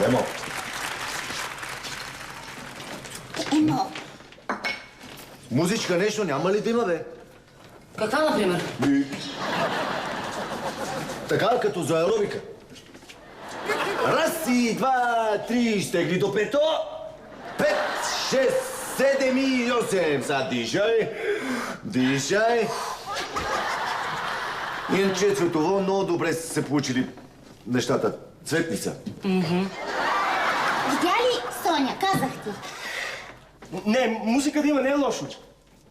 Емо. Емо. Музичка нещо няма ли да има, бе? Каква, например? Така, като за аеробика. Раз и два, три, стегни до пето. 5, 6, 7 и 8. Сега дишай. Дишай. Иначе Цветово много добре са се получили нещата. Цветни са. Видя ли, Соня, казах ти. Не, музика да има не е лошо.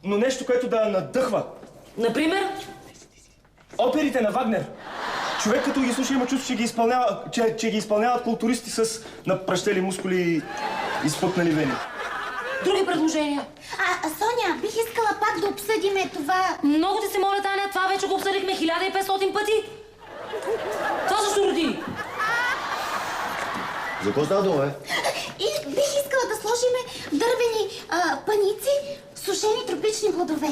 Но нещо, което да надъхва. Например? Оперите на Вагнер. Човек като ги слуша има чувство, че ги изпълняват културисти с напръщели мускули и изпъкнали вени. Други предложения? Соня, бих искала пак да обсъдиме това... Много ти се моля, Таня, това вече го обсъдихме 1500 пъти. Това също роди. За какво става дума, бе? И бих искала да сложиме дървени паници, сушени тропични плодове.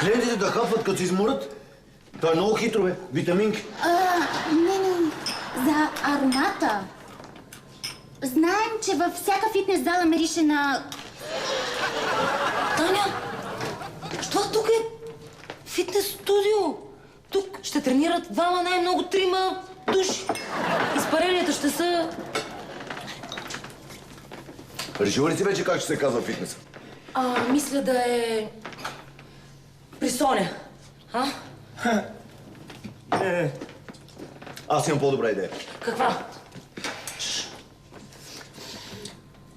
Клиентите да хапват, като се изморят. Това е много хитро, бе. Витаминки. Не. За аромата. Знаем, че във всяка фитнес зала мирише на... Таня, що тук е фитнес студио? Тук ще тренират двама, най-много 3 души. Изпаренията ще са... Решила ли си вече как ще се казва фитнеса? Мисля да е... при Соня. Аз имам по-добра идея. Каква?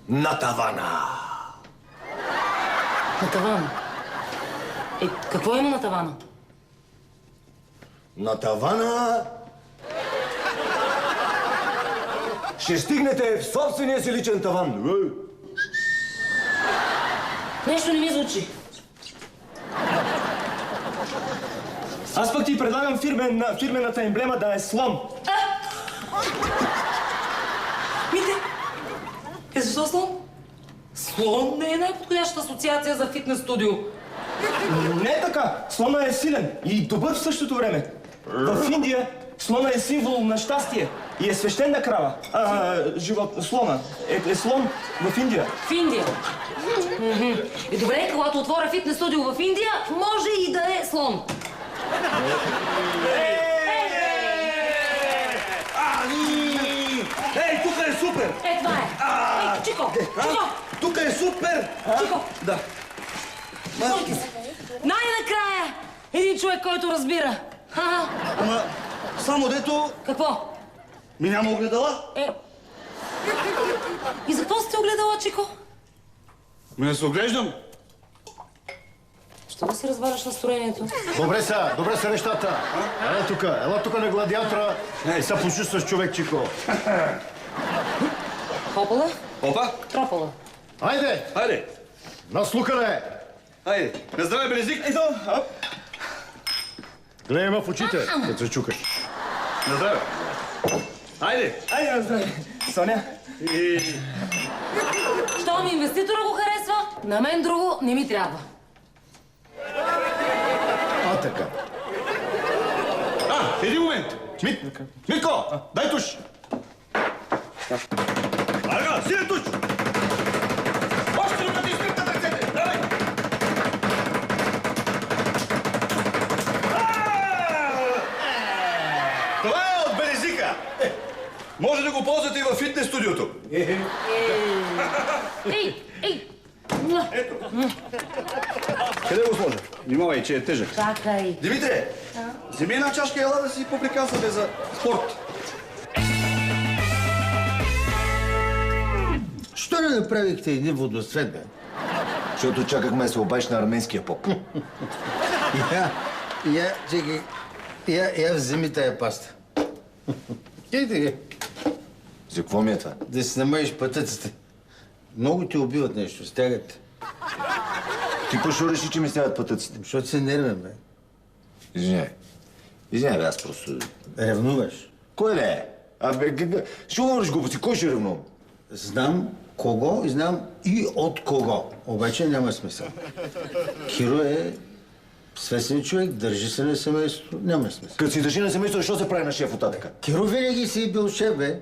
На тавана! На тавана? Какво има на тавана? На тавана... ще стигнете в собствения си личен таван. Нещо не ми звучи. Аз пък ти предлагам фирмената емблема да е слон. Защо слон? Слон не е най-подходящата асоциация за фитнес студио. Не е така. Слона е силен и добър в същото време. В Индия слона е символ на щастие и е свещена крава. Слона е слон в Индия. В Индия? И добре, когато отворя фитнес студио в Индия, може и да е слон. Ей, тук е супер! Това е. Чико! Тук е супер! Чико! Да. Най-накрая един човек, който разбира. Ама, само дето... Какво? Ми няма огледала. И за какво сте огледала, Чико? Ми не се оглеждам. Що да си разваляш настроението? Добре са нещата. Ела тук на гладиатора и се почувстваш човек, Чико. Хопала? Опа! Тропала. Хайде! Наслухане! Хайде! На здраве, Белезик! Ето, Гледай ме в очите, като се чукаш. На здраве! Хайде! айде, на здраве. Соня. Щом инвеститора го харесва, на мен друго не ми трябва. Така. Един момент! Митко! Дай туш! Ага, сине туш! Още докато изкръпта ръцете! Давай! Може да го ползвате и във фитнес студиото. Ей! Къде го сложа? Внимавай, че е тежък. Чакай. Димитре, вземи една чашка и ела да си поприказваме за спорт. Що не направихте един водосвет, бе? Защото чакахме да се обаеш на арменския поп. Чекай. Я вземи тая паста. Ей, За какво ми е това? да си намалиш пътъците. Много ти убиват нещо, стягат те. Ти какво ще реши, че ми стават пътъците? Защото се нервен, бе. Извиняй. Извиняй, бе, аз просто... Ревнуваш. Кой ли е? Ще говориш глупости, кой ще ревнува? Знам кого и знам и от кого. Обаче няма смисъл. Киро е свестен човек, държи се на семейството, няма смисъл. Като си държи на семейството, защо се прави на шеф от татъка? Киро винаги си бил шеф, бе.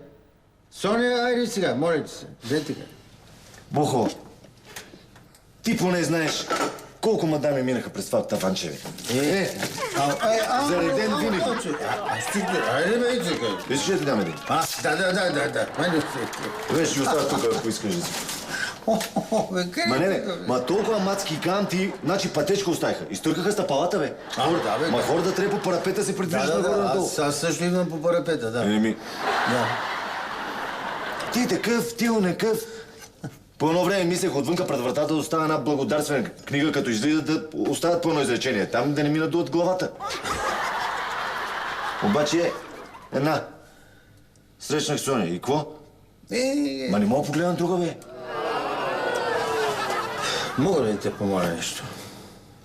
Соня, айде сега, моля ти се. Де така. Бухо, ти поне знаеш колко мадами минаха през това таванче. Зареден винаги. Айде, бе, чекай. Виж, ще ти дам един. Да. Виж, ще оставя тук, ако искаш да си. Ма не, ма толкова мацки канти, значи пътечка оставиха. Изтъркаха стъпалата, бе. Да, бе. Ма хората трябва по парапета се придвижат нагоре надолу. Аз също идвам по парапета, да. Еми, Да. ти такъв, ти онакъв. По едно време мислех отвънка пред вратата да остава една благодарствена книга, като излизат да оставят по едно изречение. Там да не ми надуват главата. Обаче една. Срещнах Соня. И какво? Ма не мога да погледна друга, бе. Мога ли да те помоля нещо?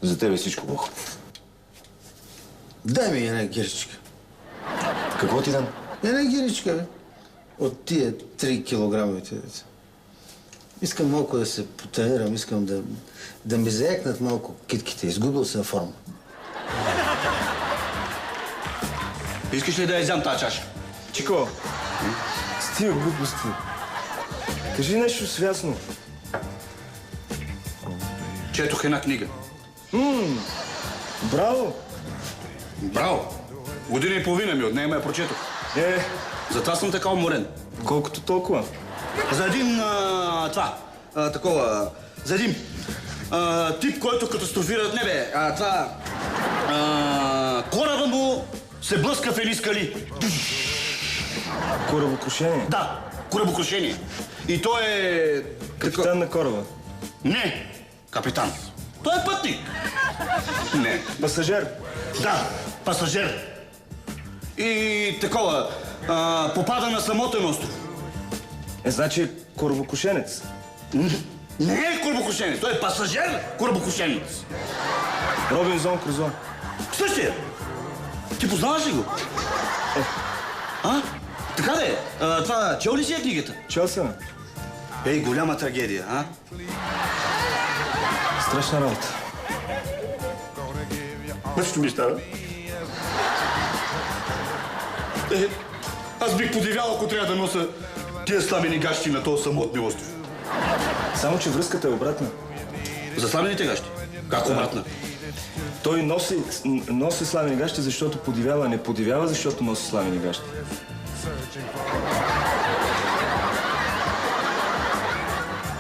За тебе всичко, Бог. Дай ми една гиричка. Какво ти дам? Една гиричка, бе. От тия 3 килограмовите деца. Искам малко да се потренирам, искам да ми заекнат малко китките. Изгубил съм форма. Искаш ли да я взям тази чаша? Чико, с тия глупости. Кажи нещо свясно. Четох една книга. Браво! Браво! Година и половина ми от нея ме я прочетох. Затова съм така уморен. Колкото толкова. За един за един тип, който катастрофира, не бе, кораба му се блъска в едни скали. Корабокрушение. Да, корабокрушение. И той е... Капитан на кораба. Не, капитан. Той е пътник. Не. Пасажер. Да, пасажер. И попада на самотен остров. Значи е корабокрушенец. Не е корабокрушенец, той е пасажер корабокрушенец. Робинзон Крузо. Същия. Ти познаваш ли го? Така де, това, чел ли си я книгата? Чел съм. Ей, голяма трагедия, а? Страшна работа. Нещо ми става. Аз бих подивял, ако трябва да нося тия сламени гащи на този самотни остров. Само, че връзката е обратна. За сламените гащи? Как обратна? Той носи сламени гащи, защото подивява, не подивява, защото носи сламени гащи.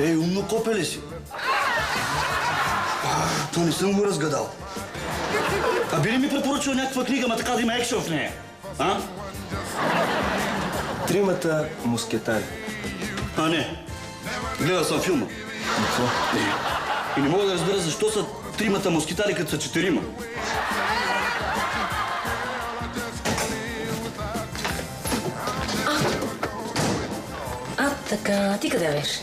Ей, умно копеле си. То не съм го разгадал. А би ли ми препоръчал някаква книга, ма така да има екшън в нея? Тримата мускетари. Не. Гледал съм филма. Какво? И не мога да разбера защо са тримата москитари, като са четирима. Така, ти къде беше?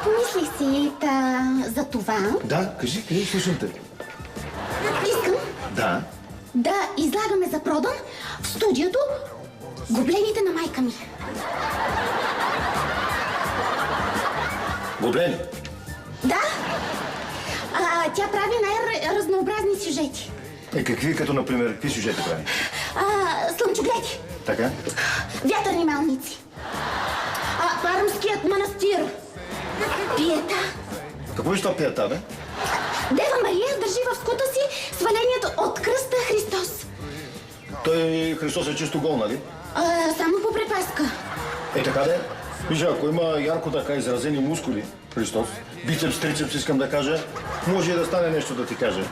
Помислих си за това. Да, кажи, слушам те. Искам Да. да излагаме за продан в студиото гоблените на майка ми. Гоблени. Да. Тя прави най-разнообразни сюжети. Какви, като например, какви сюжети прави? Слънчогледи, Така? вятърни мелници, Пармският манастир, пиета. Какво ще пиета, бе? Дева Мария държи в скута си свалението от кръста Христос. Той Христос е чисто гол, нали? Само по препаска. Така де. Виж, ако има ярко така изразени мускули, Христос, бицепс, трицепс, искам да кажа, може и да стане нещо да ти кажа.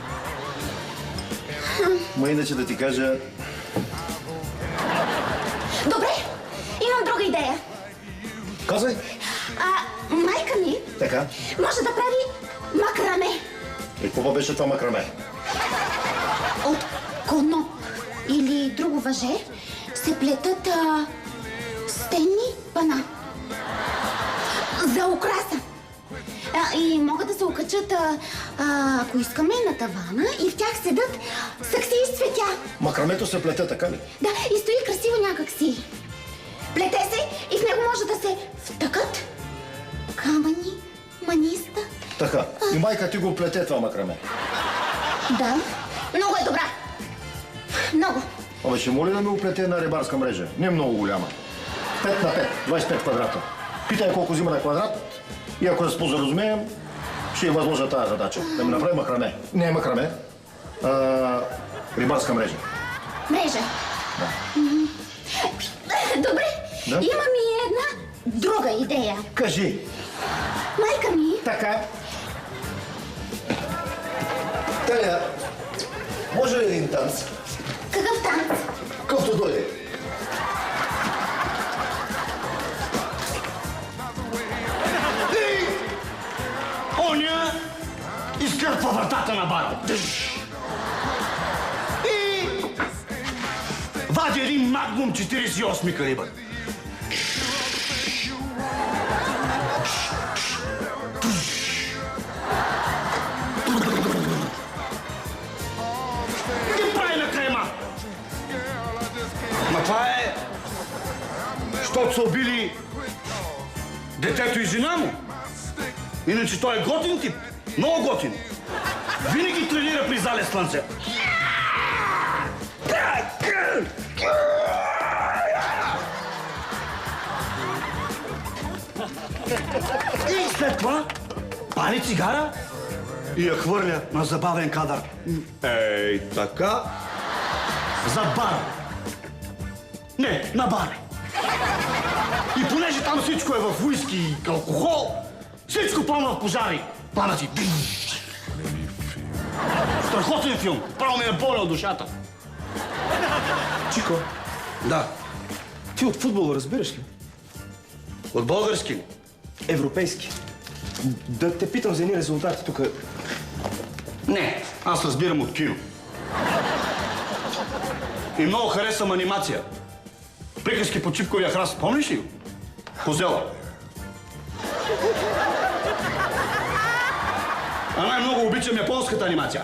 Ма иначе да ти кажа... Добре, имам друга идея. Казвай. Майка ми Така. може да прави макраме Какво беше това макраме? от коноп или друго въже се плетат стенни пана за украса. И могат да се окачат, ако искаме, на тавана и в тях седат саксии с цветя. Макрамето се плете, така ли? Да, и стои красиво някакси. Плете се и в него може да се втъкат камъни, маниста. Така. И майка ти го плете това макраме. Да, много е добра. Много. Абе, ще моли да ми оплете една рибарска мрежа. Не много голяма. 5 на 5, 25 квадрата. Питай колко взима на квадрат и ако се споразумеем, ще я възложа тази задача. Да ми направи макраме. Не макраме, рибарска мрежа. Мрежа. Да. Добре, Да? имам и една друга идея. Кажи. Майка ми Така. Таня, може ли един танц? какъв танц? Какъвто дойде. Оня изкърпва вратата на бара. И вади един Магнум 48 калибър. Ги прави на крема. Ма това е... Щото са убили детето и жена му. Иначе той е готин тип. Много готин. Винаги тренира при залез слънце. И след това пали цигара и я хвърля на забавен кадър. Ей, така. За бар. Не, на бар. И понеже там всичко е в уиски и алкохол, всичко пламна в пожари. Пламъци. Страхотен филм. Право ми е боля от душата. Чико, Да. ти от футбол разбираш ли? От български. Европейски. Да те питам за едни резултати тук. Не, аз разбирам от кино. И много харесвам анимация. Приказки по чипковия храст. Помниш ли го? Козела. А най-много обичам японската анимация.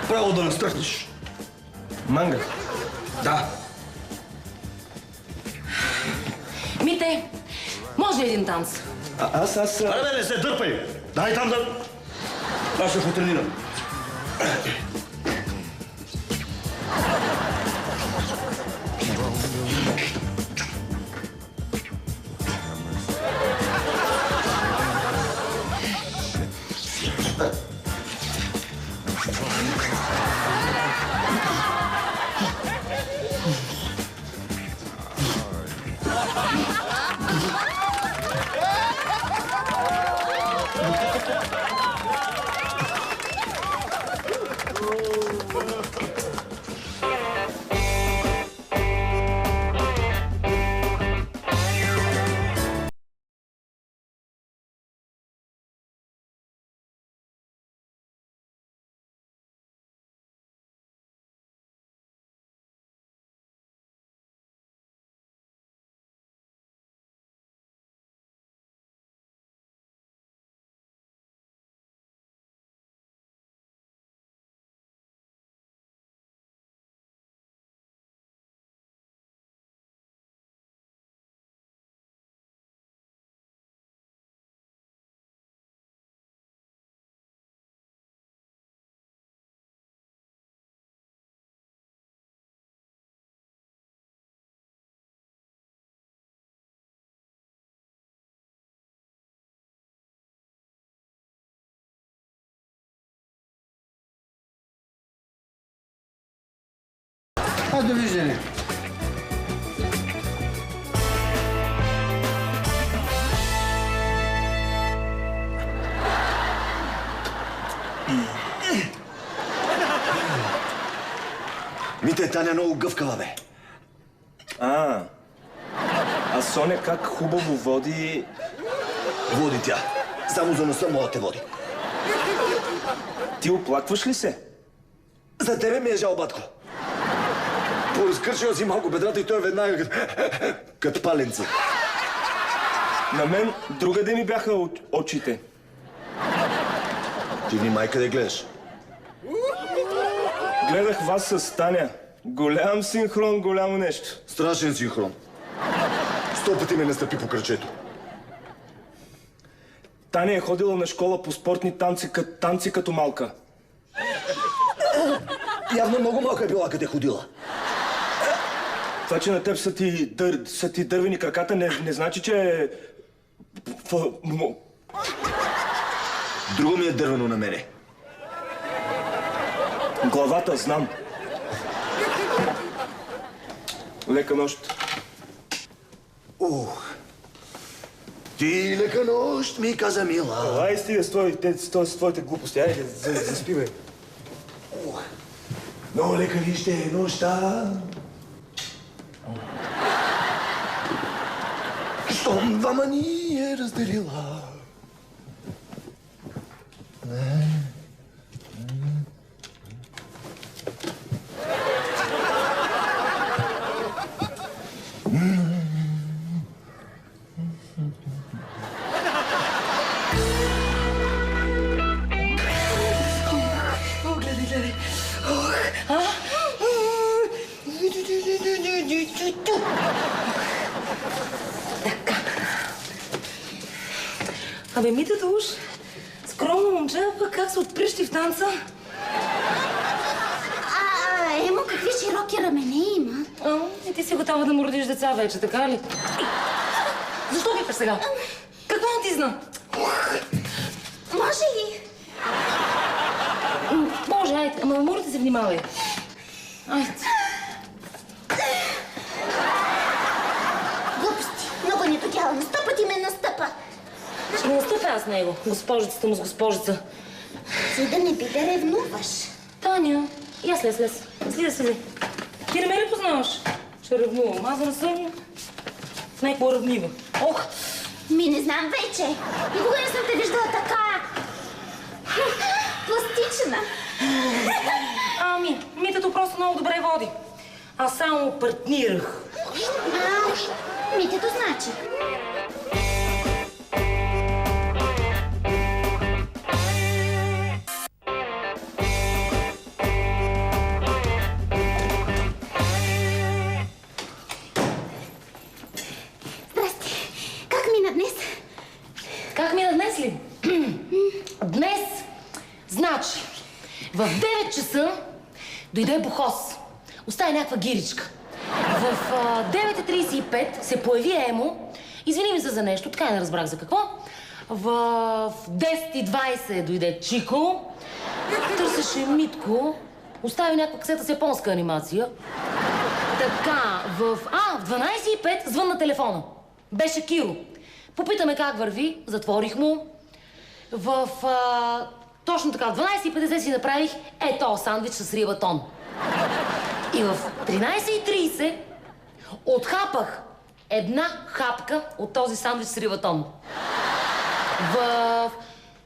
Право да настръхнеш. Манга. Да. Мите, може ли един танц? Аз... Аре, не се дърпай! Дай там да... Аз ще потренирам. Довиждане. Мите, Таня много гъвкава, бе. А Соня как хубаво води... Води тя. Само за носа мога да те води. Ти оплакваш ли се? За тебе ми е жал, батко. Поразкършил си малко бедрата и той веднага като паленца. На мен другаде ми бяха очите. Ти внимай къде гледаш. Гледах вас с Таня. Голям синхрон, голямо нещо. Страшен синхрон. 100 пъти ме настъпи по кръчето. Таня е ходила на школа по спортни танци като малка. Явно много малка е била къде ходила. Това, че на теб са ти дървени краката, не значи, че е... Друго ми е дървено на мене. Главата, знам. Лека нощ. Ти лека нощ ми каза мила. Ай, стига с твоите глупости. Айде, заспи, бе. Много лека ли ще е нощта? Щом двама ни е разделила. Абе, Митата уж скромно момче, пък как се отприщи в танца? Емо, какви широки рамене има. И ти си готова да му родиш деца вече, така ли? Защо викаш сега? Какво натисна? Може ли? Може, айде, ама моля да се внимавай. Айде. Глупости. Много недодялано. 100 пъти ме настъпа. Ще настъпя аз него, госпожицата му с госпожица. Ти да не би да ревнуваш. Таня, я слез. Слизай. Ти не ме ли познаваш? Ще ревнувам. Аз не съм някаква ревнива. Ох! Не знам вече. Никога не съм те виждала така. Пластична. Митато просто много добре води. Аз само партнирах. Митето значи. Как мина днес ли? Днес, значи, в 9 часа дойде Бохос. Остави някаква гиричка. В 9:35 се появи Емо. Извини ми се за нещо, така и не разбрах за какво. В 10:20 дойде Чико. Търсеше Митко. Остави някаква касета с японска анимация. Така, в 12:05 звънна телефона. Беше Киро. Попитаме как върви, затворих му. Точно така, в 12:50 си направих сандвич с рибатон. И в 13:30 отхапах една хапка от този сандвич с рибатон. В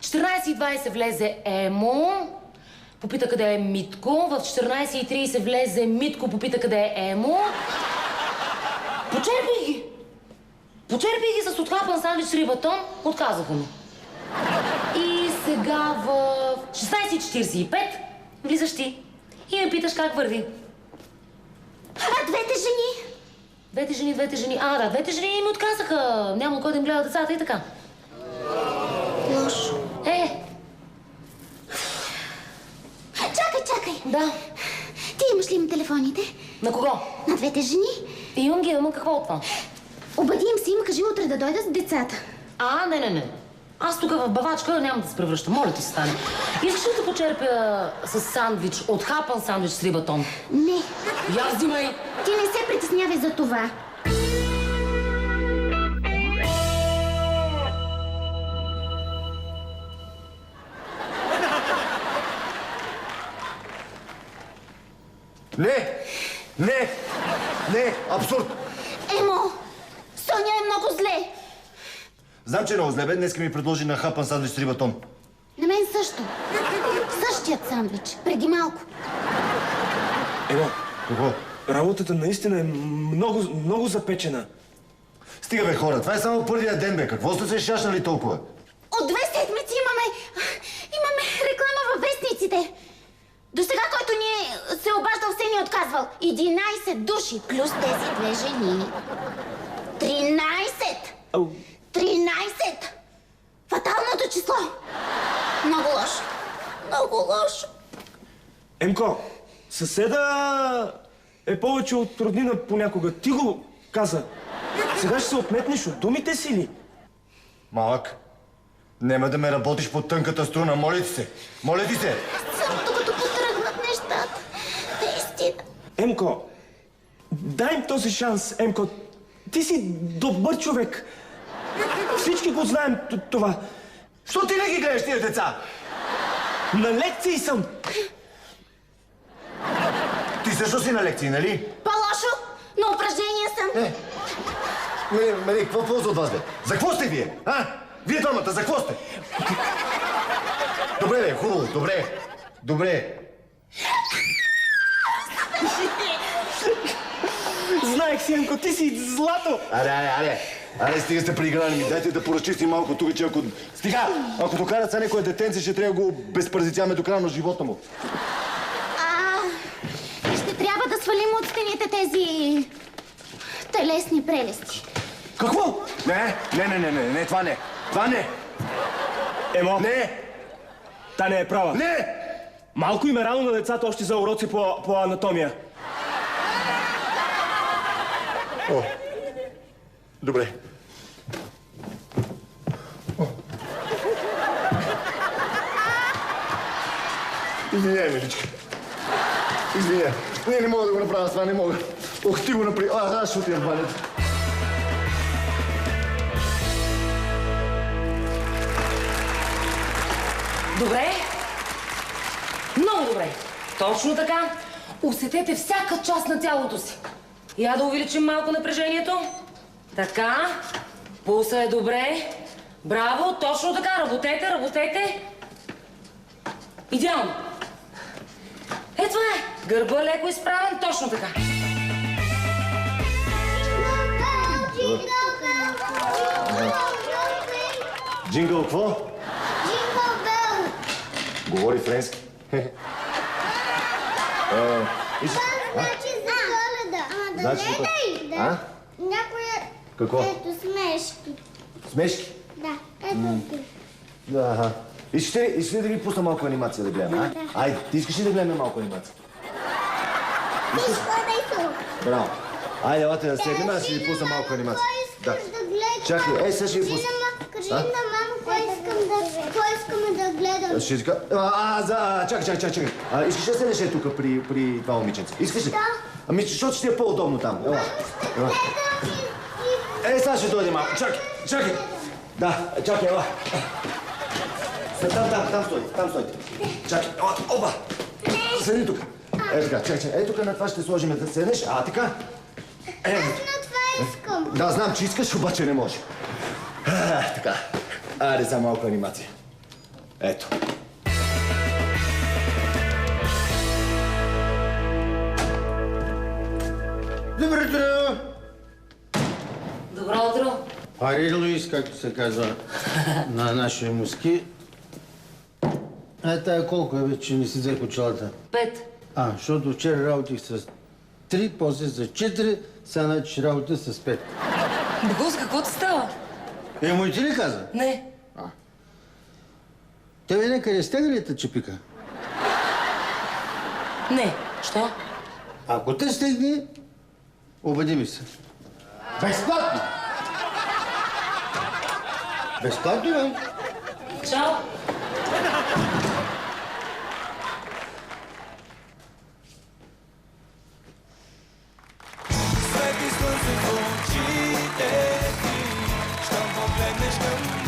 14:20 влезе Емо, попита къде е Митко. В 14:30 влезе Митко, попита къде е Емо. Почерпих ги с отхапан сандвич с рибатон, отказаха ми. И сега в 16:45 влизаш ти и ме питаш как върви. Двете жени. Двете жени. Двете жени ми отказаха. Няма кой да им гледа децата и така. Лошо. Чакай. Да. Ти имаш ли им телефоните? На кого? На двете жени. Имам ги, ама какво от това? Обади им си, им кажи утре да дойдат с децата. Не. Аз тук в бавачка няма да се превръщам. Моля ти се, стане. Искаш ли да почерпя с сандвич, отхапан сандвич с рибатон? Не, Я взимай! ти не се притеснявай за това. Не, абсурд! Емо, Соня е много зле. Знам, че е много зле, бе. Днеска ми предложи на хапан сандвич с рибатон. На мен също. Същият сандвич, преди малко. Емо, Какво? работата наистина е много запечена. Стига, бе, хора. Това е само първия ден, бе. Какво сте се шашнали толкова? От 2 седмици имаме реклама във вестниците. До сега, който ни се обаждал, все ни е отказвал. 11 души, плюс тези 2 жени. 13! Ау. 13! Фаталното число. Много лошо. Много лошо. Емко, съседа е повече от роднина понякога. Ти го каза. Сега ще се отметнеш от думите си ли? Малък, нема да ме работиш по тънката струна. Моля ти се. Моля ти се. Само докато потръгнат нещата. Наистина. Емко, дай им този шанс, Емко. Ти си добър човек. Всички го знаем това. Що ти не ги гледаш тия деца? На лекции съм. Ти също си на лекции, нали? По-лошо, на упражнения съм. Мери, какво полза от вас, бе? За какво сте вие? А? Вие двамата, за какво сте? Добре, бе, хубаво, добре. Добре. Знаех си, Емко, ти си злато. Аре, стига сте преиграли ми. Дайте да поразчистим малко тук, че ако... Стига! Ако докарат са някое детенце, ще трябва да го безпаразитяваме до края на живота му. Ще трябва да свалим от стените тези телесни прелести. Какво? Не, това не. Това не. Емо, Не! та не е права. Не! Малко им е рано на децата още за уроци по анатомия. О, добре. Извиняй, миличка. Извиняй. Не мога да го направя това, не мога. Ох, ти го направи. Аз ще отида в банята. Добре. Много добре. Точно така. Усетете всяка част на тялото си. Я да увеличим малко напрежението. Така. Пулса е добре. Браво, точно така. Работете. Идеално. Е, това е. Гърба леко изправен, точно така. Джингъл, какво? Говори френски. Значи за Коледа. Значи за Гледай! А? Някоя... Какво? Ето смешки. Смешки? Да, ето ти. Аха. Искаш ли да ви пусна малко анимация да гледаме, а? Айде, ти искаш ли да гледаме малко анимация? Изкладай тук. Браво. Айде, елате да седнем, аз ще ви пусна малко анимация. Кой искаш да гледаш? Чакай, сега ще ви пусна. Кажи на мама, кой искаме да гледам. Ще ти кажа... Чакай. Искаш да седнеш тук при това момиченце? Искаш ли? Да. Ами, защото ще е по-удобно там. Ела. Сега ще дойде малко. Чакай. Да, чакай, ела. Там стойте. Чакай, опа. Седи тук. Така, чакай. Тук на това ще сложим да седнеш. Така. Аз на това искам. Да, знам, че искаш, обаче не може. Така. Айде за малко анимация. Ето. Добро утро! Добро утро. Ари Луис, както се казва на нашия муски. Тая колко е вече, не си взех очилата? 5. Защото вчера работих с 3, после с 4, сега значи ще работя с 5. Богос, какво ти става? Емо и ти ли каза? Не. Тебе някъде стега ли те чепика? Не. Що? Ако те стегне, обади ми се. Безплатно! Безплатно, бе? Чао! Свети слънцето очите ти, щом погледнеш към